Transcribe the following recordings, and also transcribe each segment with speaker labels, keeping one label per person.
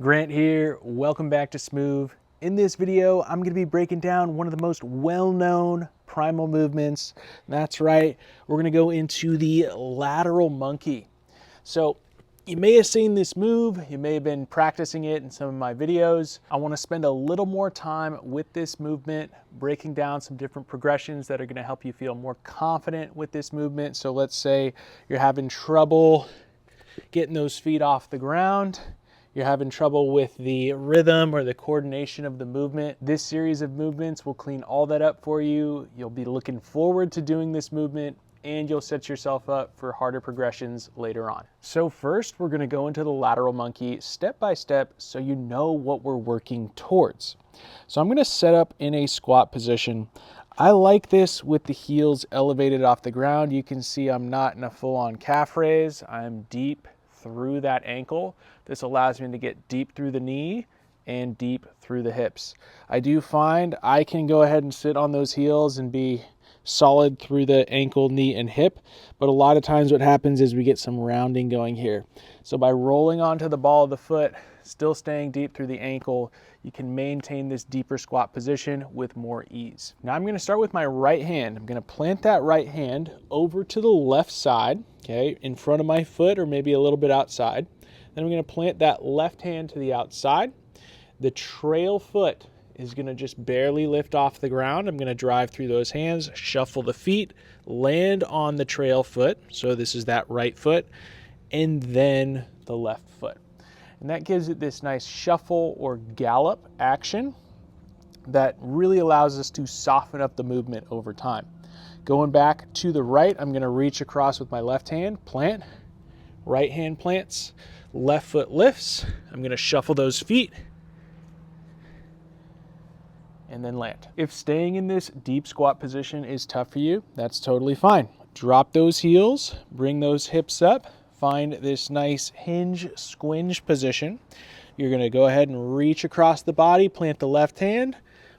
Speaker 1: Grant here, welcome back to Smoov. In this video, I'm going to be breaking down one of the most well-known primal movements. That's right, we're going to go into the lateral monkey. So you may have seen this move, you may have been practicing it in some of my videos. I want to spend a little more time with this movement, breaking down some different progressions that are going to help you feel more confident with this movement. So let's say you're having trouble getting those feet off the ground. You're having trouble with the rhythm or the coordination of the movement. This series of movements will clean all that up for you. You'll be looking forward to doing this movement and you'll set yourself up for harder progressions later on. So first, we're gonna go into the lateral monkey step by step so you know what we're working towards. So I'm gonna set up in a squat position. I like this with the heels elevated off the ground. You can see I'm not in a full-on calf raise. I'm deep through that ankle. This allows me to get deep through the knee and deep through the hips. I do find I can go ahead and sit on those heels and be solid through the ankle, knee, and hip, but a lot of times what happens is we get some rounding going here. So by rolling onto the ball of the foot, still staying deep through the ankle, you can maintain this deeper squat position with more ease. Now I'm gonna start with my right hand. I'm gonna plant that right hand over to the left side, okay, in front of my foot or maybe a little bit outside. Then I'm gonna plant that left hand to the outside. The trail foot is gonna just barely lift off the ground. I'm gonna drive through those hands, shuffle the feet, land on the trail foot. So this is that right foot, and then the left foot. And that gives it this nice shuffle or gallop action that really allows us to soften up the movement over time. Going back to the right, I'm gonna reach across with my left hand, plant, right hand plants, left foot lifts. I'm gonna shuffle those feet and then land. If staying in this deep squat position is tough for you, that's totally fine. Drop those heels, bring those hips up, find this nice hinge squinge position. You're gonna go ahead and reach across the body, plant the left hand,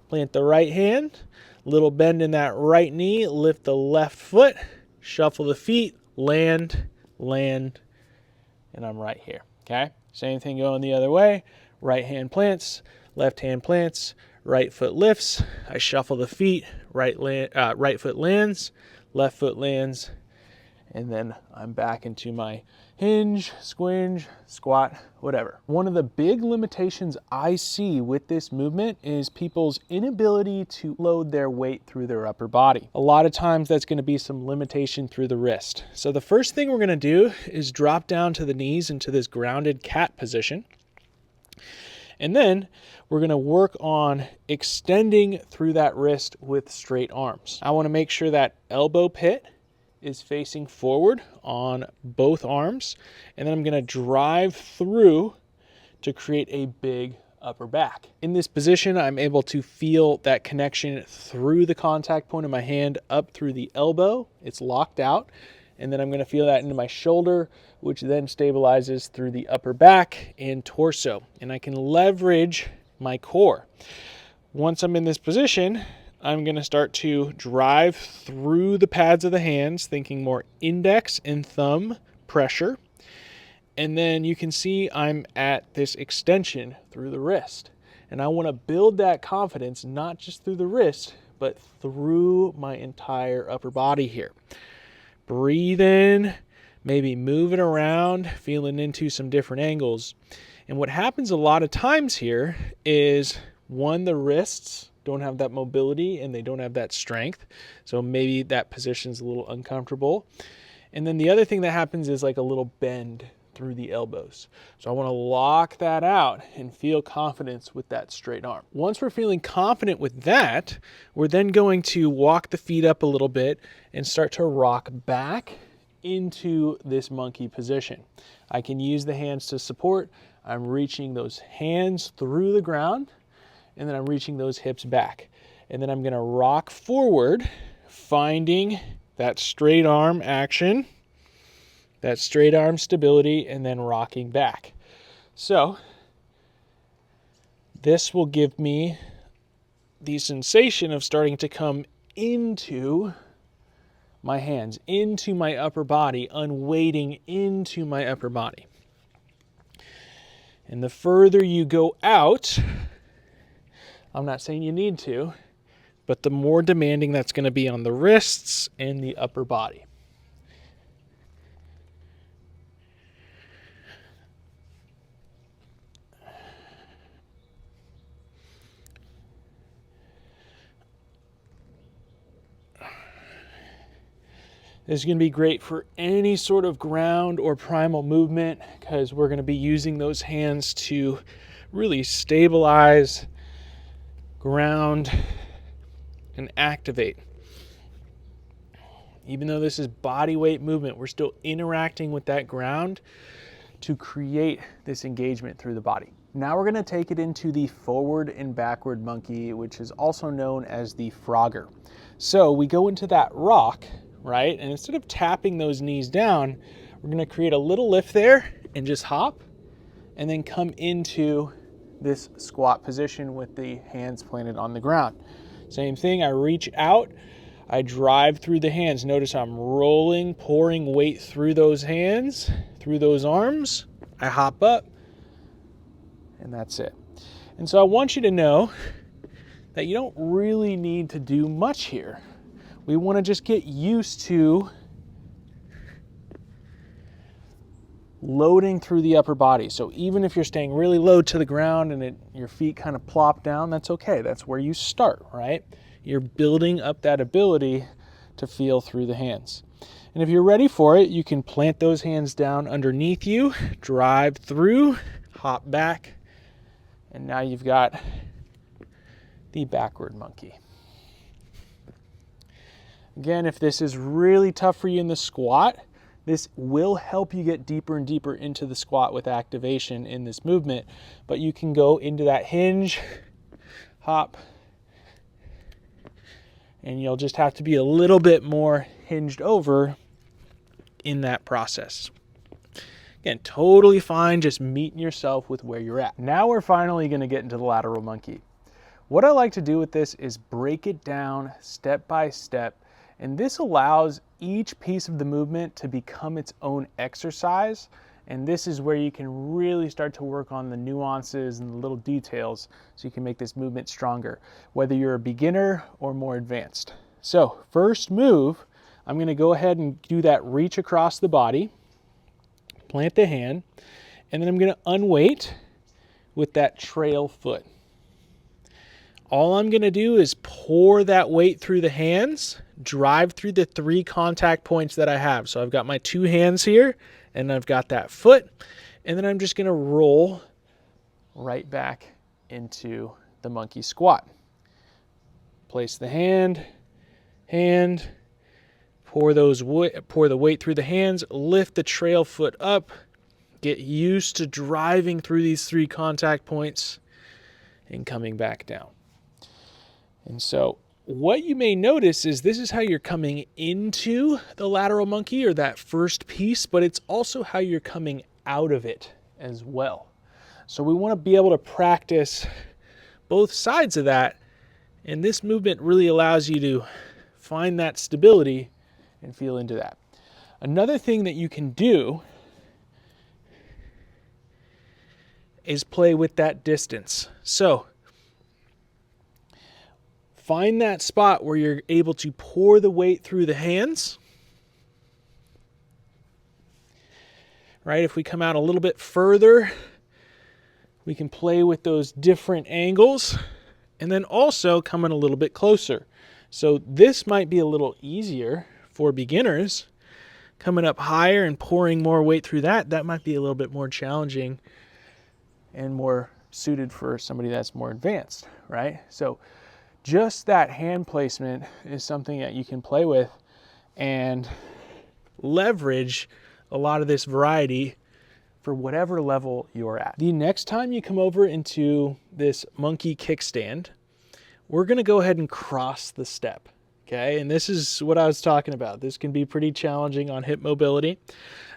Speaker 1: plant the right hand, little bend in that right knee, lift the left foot, shuffle the feet, land, land, and I'm right here, okay? Same thing going the other way. Right hand plants, left hand plants, right foot lifts. I shuffle the feet, right foot lands, left foot lands, and then I'm back into my hinge, squinge, squat, whatever. One of the big limitations I see with this movement is people's inability to load their weight through their upper body. A lot of times that's going to be some limitation through the wrist. So the first thing we're going to do is drop down to the knees into this grounded cat position. And then we're gonna work on extending through that wrist with straight arms. I wanna make sure that elbow pit is facing forward on both arms. And then I'm gonna drive through to create a big upper back. In this position, I'm able to feel that connection through the contact point of my hand up through the elbow. It's locked out. And then I'm gonna feel that into my shoulder, which then stabilizes through the upper back and torso. And I can leverage my core. Once I'm in this position, I'm gonna start to drive through the pads of the hands, thinking more index and thumb pressure. And then you can see I'm at this extension through the wrist. And I wanna build that confidence, not just through the wrist, but through my entire upper body here. Breathe in, maybe move it around, feeling into some different angles. And what happens a lot of times here is, one, the wrists don't have that mobility and they don't have that strength. So maybe that position's a little uncomfortable. And then the other thing that happens is like a little bend through the elbows. So I want to lock that out and feel confidence with that straight arm. Once we're feeling confident with that, we're then going to walk the feet up a little bit and start to rock back into this monkey position. I can use the hands to support. I'm reaching those hands through the ground, and then I'm reaching those hips back. And then I'm gonna rock forward, finding that straight arm action, that straight arm stability, and then rocking back. So this will give me the sensation of starting to come into my hands, into my upper body, unweighting into my upper body. And the further you go out, I'm not saying you need to, but the more demanding that's going to be on the wrists and the upper body. This is going to be great for any sort of ground or primal movement because we're going to be using those hands to really stabilize, ground, and activate. Even though this is body weight movement, we're still interacting with that ground to create this engagement through the body. Now we're going to take it into the forward and backward monkey, which is also known as the Frogger. So we go into that rock, right? And instead of tapping those knees down, we're going to create a little lift there and just hop and then come into this squat position with the hands planted on the ground. Same thing, I reach out, I drive through the hands. Notice I'm rolling, pouring weight through those hands, through those arms. I hop up, and that's it. And so I want you to know that you don't really need to do much here. We want to just get used to loading through the upper body. So even if you're staying really low to the ground and your feet kind of plop down, that's okay. That's where you start, right? You're building up that ability to feel through the hands. And if you're ready for it, you can plant those hands down underneath you, drive through, hop back, and now you've got the backward monkey. Again, if this is really tough for you in the squat, this will help you get deeper and deeper into the squat with activation in this movement, but you can go into that hinge, hop, and you'll just have to be a little bit more hinged over in that process. Again, totally fine, just meeting yourself with where you're at. Now we're finally going to get into the lateral monkey. What I like to do with this is break it down step by step, and this allows each piece of the movement to become its own exercise, and this is where you can really start to work on the nuances and the little details so you can make this movement stronger, whether you're a beginner or more advanced. So first move, I'm going to go ahead and do that reach across the body, plant the hand, and then I'm going to unweight with that trail foot. All I'm going to do is pour that weight through the hands, drive through the 3 contact points that I have. So I've got my 2 hands here, and I've got that foot, and then I'm just going to roll right back into the monkey squat. Place the hand, pour the weight through the hands, lift the trail foot up, get used to driving through these 3 contact points, and coming back down. And so what you may notice is this is how you're coming into the lateral monkey, or that first piece, but it's also how you're coming out of it as well. So we want to be able to practice both sides of that, and this movement really allows you to find that stability and feel into that. Another thing that you can do is play with that distance. So find that spot where you're able to pour the weight through the hands. Right? If we come out a little bit further, we can play with those different angles, and then also coming a little bit closer. So this might be a little easier for beginners. Coming up higher and pouring more weight through that might be a little bit more challenging and more suited for somebody that's more advanced, right? So just that hand placement is something that you can play with and leverage a lot of this variety for whatever level you're at. The next time you come over into this monkey kickstand, we're going to go ahead and cross the step, okay? And this is what I was talking about. This can be pretty challenging on hip mobility.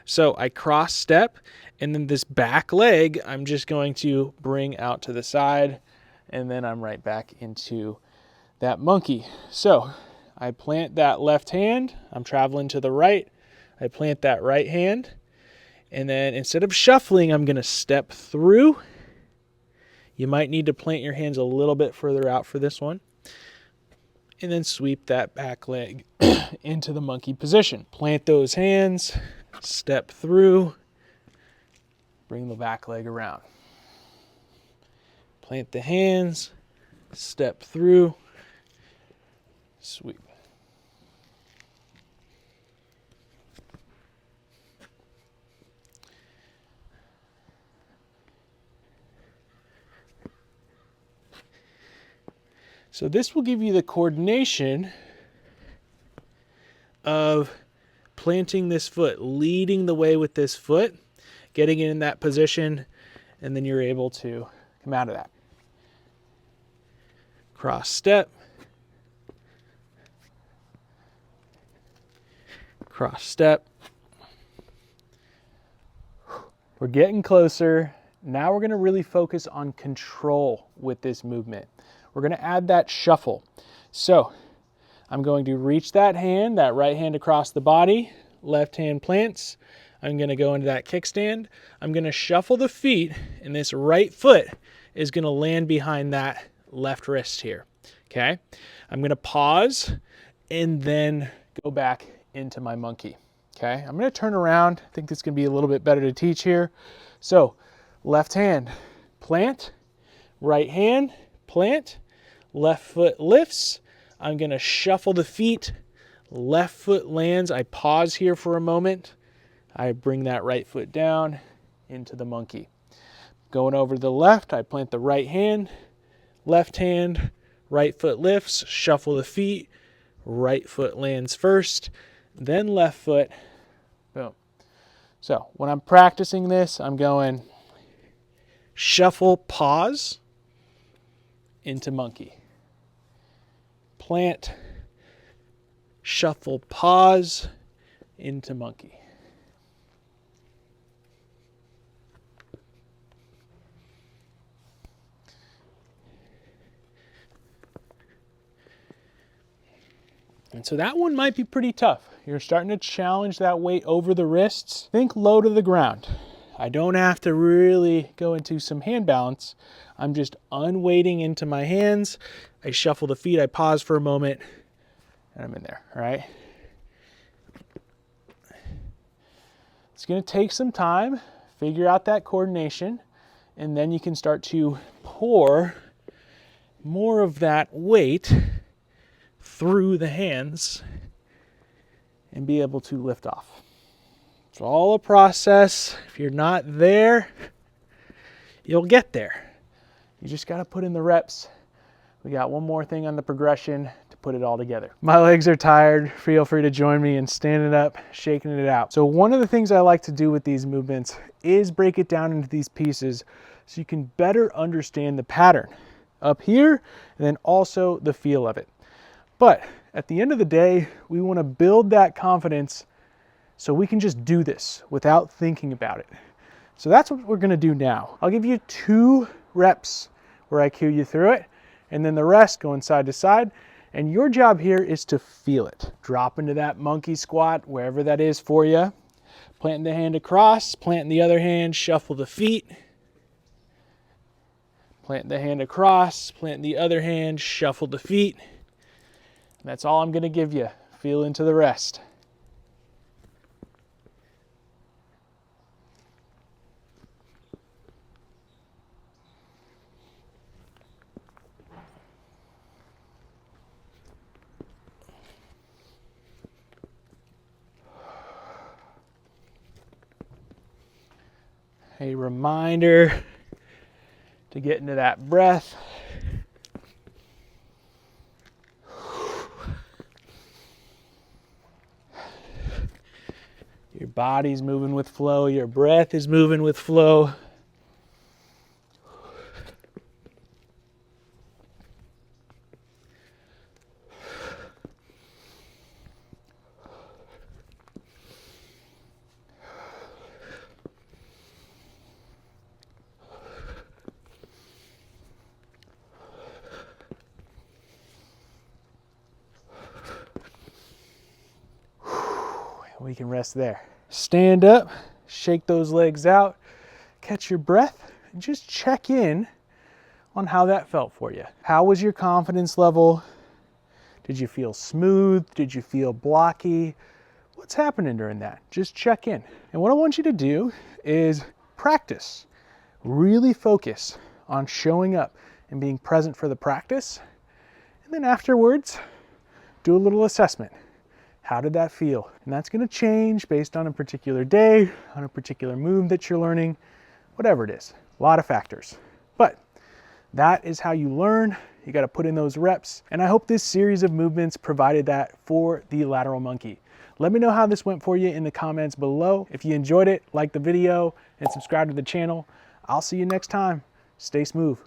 Speaker 1: So I cross step, and then this back leg, I'm just going to bring out to the side, and then I'm right back into that monkey. So I plant that left hand, I'm traveling to the right, I plant that right hand, And then instead of shuffling, I'm going to step through. You might need to plant your hands a little bit further out for this one. And then sweep that back leg into the monkey position. Plant those hands, step through, bring the back leg around. Plant the hands, step through, sweep. So this will give you the coordination of planting this foot, leading the way with this foot, getting it in that position, and then you're able to come out of that. Cross step, cross step. We're getting closer. Now we're going to really focus on control with this movement. We're going to add that shuffle. So I'm going to reach that hand, that right hand across the body, left hand plants. I'm going to go into that kickstand. I'm going to shuffle the feet, and this right foot is going to land behind that left wrist here. Okay? I'm going to pause and then go back into my monkey. Okay? I'm going to turn around. I think this is going to be a little bit better to teach here. So left hand, plant, right hand, plant, left foot lifts. I'm going to shuffle the feet. Left foot lands. I pause here for a moment. I bring that right foot down into the monkey. Going over to the left, I plant the right hand, right foot lifts, shuffle the feet, right foot lands first, then left foot, boom. So when I'm practicing this, I'm going shuffle, pause, into monkey. Plant, shuffle, pause, into monkey. And so that one might be pretty tough. You're starting to challenge that weight over the wrists. Think low to the ground. I don't have to really go into some hand balance. I'm just unweighting into my hands. I shuffle the feet, I pause for a moment, and I'm in there, all right? It's gonna take some time, figure out that coordination, and then you can start to pour more of that weight through the hands and be able to lift off. It's all a process. If you're not there, you'll get there. You just got to put in the reps. We got one more thing on the progression to put it all together. My legs are tired. Feel free to join me in standing up, shaking it out. So one of the things I like to do with these movements is break it down into these pieces so you can better understand the pattern up here and then also the feel of it. But at the end of the day, we want to build that confidence so we can just do this without thinking about it. So that's what we're going to do now. I'll give you 2 reps where I cue you through it, and then the rest going side to side. And your job here is to feel it. Drop into that monkey squat, wherever that is for you. Planting the hand across, planting the other hand, shuffle the feet. Planting the hand across, planting the other hand, shuffle the feet. That's all I'm going to give you. Feel into the rest. A reminder to get into that breath. Your body's moving with flow. Your breath is moving with flow. We can rest there. Stand up, shake those legs out, catch your breath, and just check in on how that felt for you. How was your confidence level? Did you feel smooth? Did you feel blocky? What's happening during that? Just check in. And what I want you to do is practice. Really focus on showing up and being present for the practice. And then afterwards, do a little assessment. How did that feel? And that's going to change based on a particular day, on a particular move that you're learning, whatever it is. A lot of factors. But that is how you learn. You got to put in those reps. And I hope this series of movements provided that for the lateral monkey. Let me know how this went for you in the comments below. If you enjoyed it, like the video and subscribe to the channel. I'll see you next time. Stay smooth.